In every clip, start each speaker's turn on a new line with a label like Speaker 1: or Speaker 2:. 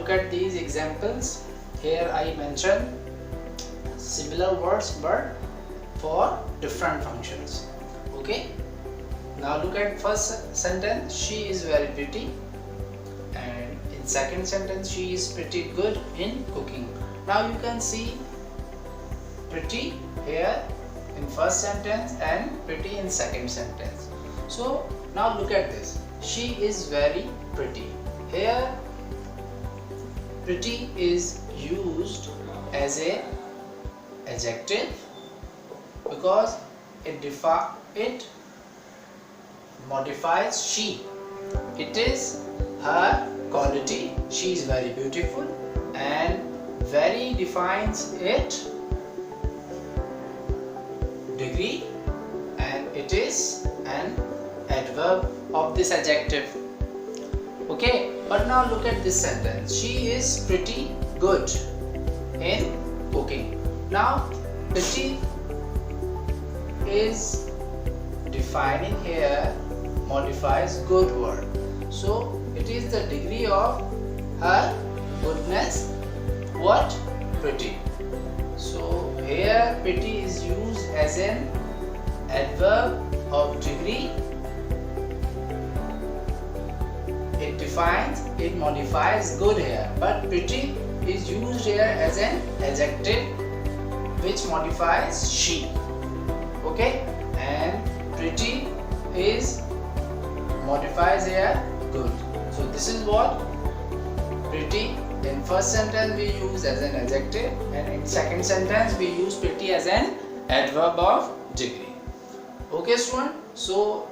Speaker 1: look at these examples. Here I mentioned similar words but for different functions. Okay. Now look at first sentence. She is very pretty. And in second sentence, she is pretty good in cooking. Now you can see pretty here in first sentence and pretty in second sentence. So now look at this. She is very pretty. Here pretty is used as a adjective because it modifies she. It is her quality. She is very beautiful, and very defines it degree, and it is an adverb of this adjective. Okay, but now look at this sentence. She is pretty good in cooking. Now pretty is defining here modifies good word. So it is the degree of her goodness. What? Pretty. So here pretty is used as an adverb of degree. It defines, it modifies good here, but pretty is used here as an adjective which modifies she. Okay, and pretty is modifies here good. So this is what pretty in first sentence we use as an adjective, and in second sentence we use pretty as an adverb of degree. Okay student, so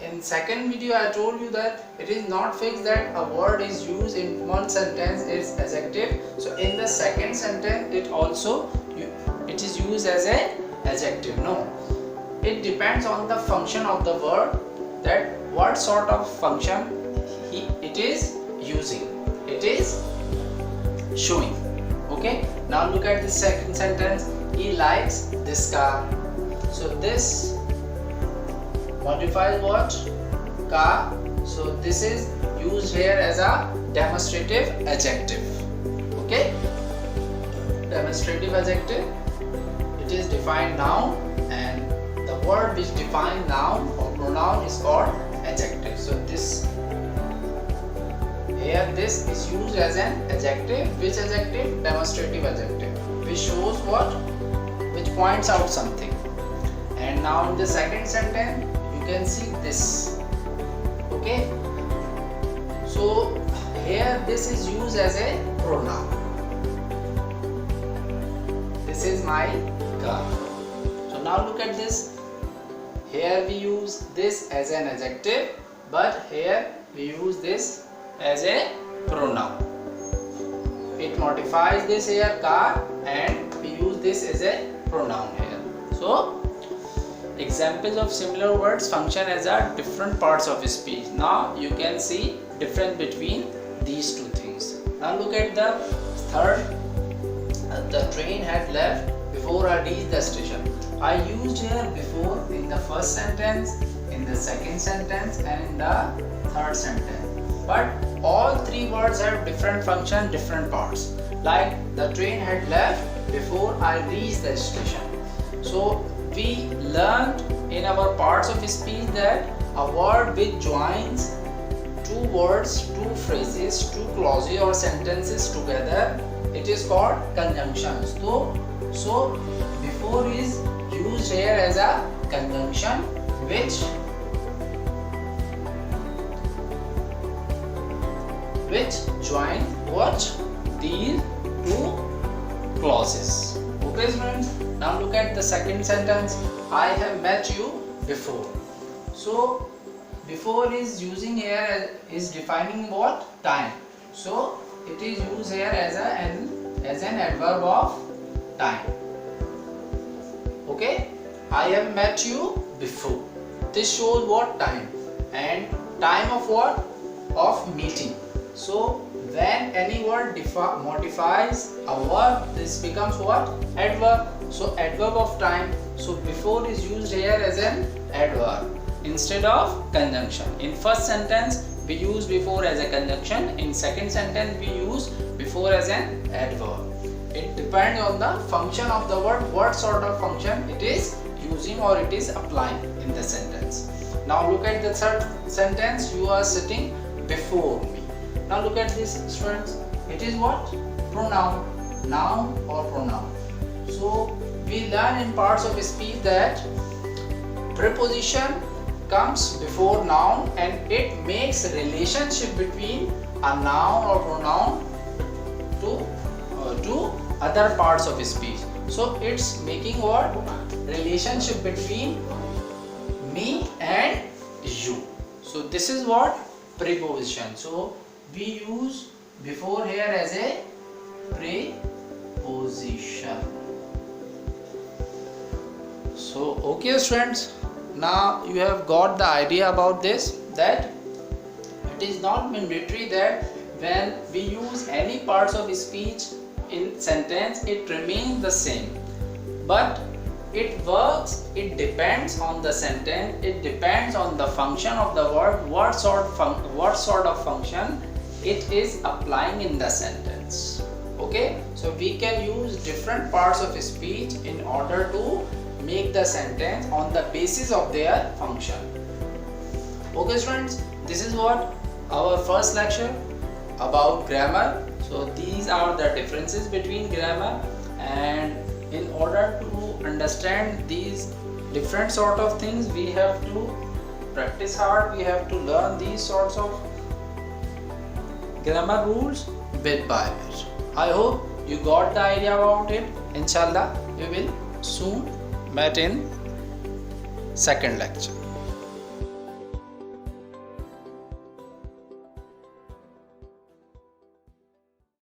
Speaker 1: in second video I told you that it is not fixed that a word is used in one sentence is adjective. So in the second sentence it is used as a adjective. No, it depends on the function of the word, that what sort of function it is using, it is showing. Okay, now look at the second sentence. He likes this car. So this modifies what? Car. So this is used here as a demonstrative adjective. Okay, demonstrative adjective. It is defined noun, and the word which defines noun or pronoun is called adjective. So this here this is used as an adjective. Which adjective? Demonstrative adjective, which shows what? Which points out something. And now in the second sentence you can see this. Okay, so here this is used as a pronoun. This is my car. So now look at this. Here we use this as an adjective, but here we use this as a pronoun. It modifies this here car, and we use this as a pronoun here. So examples of similar words function as a different parts of speech. Now you can see difference between these two things. Now look at the third. The train had left before I reached the station. I used here before in the first sentence, in the second sentence, and in the third sentence. But all three words have different function, different parts. Like the train had left before I reached the station. So we learned in our parts of speech that a word which joins two words, two phrases, two clauses or sentences together, it is called conjunction. So before is used here as a conjunction which join what? These two clauses. Okay students, now look at the second sentence. I have met you before. So before is using here is defining what? Time. So it is used here as an adverb of time. Okay, I have met you before. This shows what? Time. And time of what? Of meeting. So when any word modifies a verb, this becomes what? Adverb. So adverb of time. So before is used here as an adverb instead of conjunction. In first sentence we use before as a conjunction. In second sentence we use before as an adverb. It depends on the function of the word, what sort of function it is using or it is applying in the sentence. Now look at the third sentence. You are sitting before me. Now look at this, students. It is what? Pronoun. Noun or pronoun. So we learn in parts of speech that preposition comes before noun and it makes a relationship between a noun or pronoun to other parts of speech. So it's making what? Relationship between me and you. So this is what? Preposition. So we use before here as a preposition. So okay students, now you have got the idea about this, that it is not mandatory that when we use any parts of speech in sentence it remains the same, but it works, it depends on the sentence, it depends on the function of the word, what sort of function it is applying in the sentence. Okay, so we can use different parts of speech in order to make the sentence on the basis of their function. Okay students, this is what our first lecture about grammar. So these are the differences between grammar, and in order to understand these different sort of things we have to practice hard, we have to learn these sorts of grammar rules bit by bit. I hope you got the idea about it. Inshallah we will soon meet in second lecture.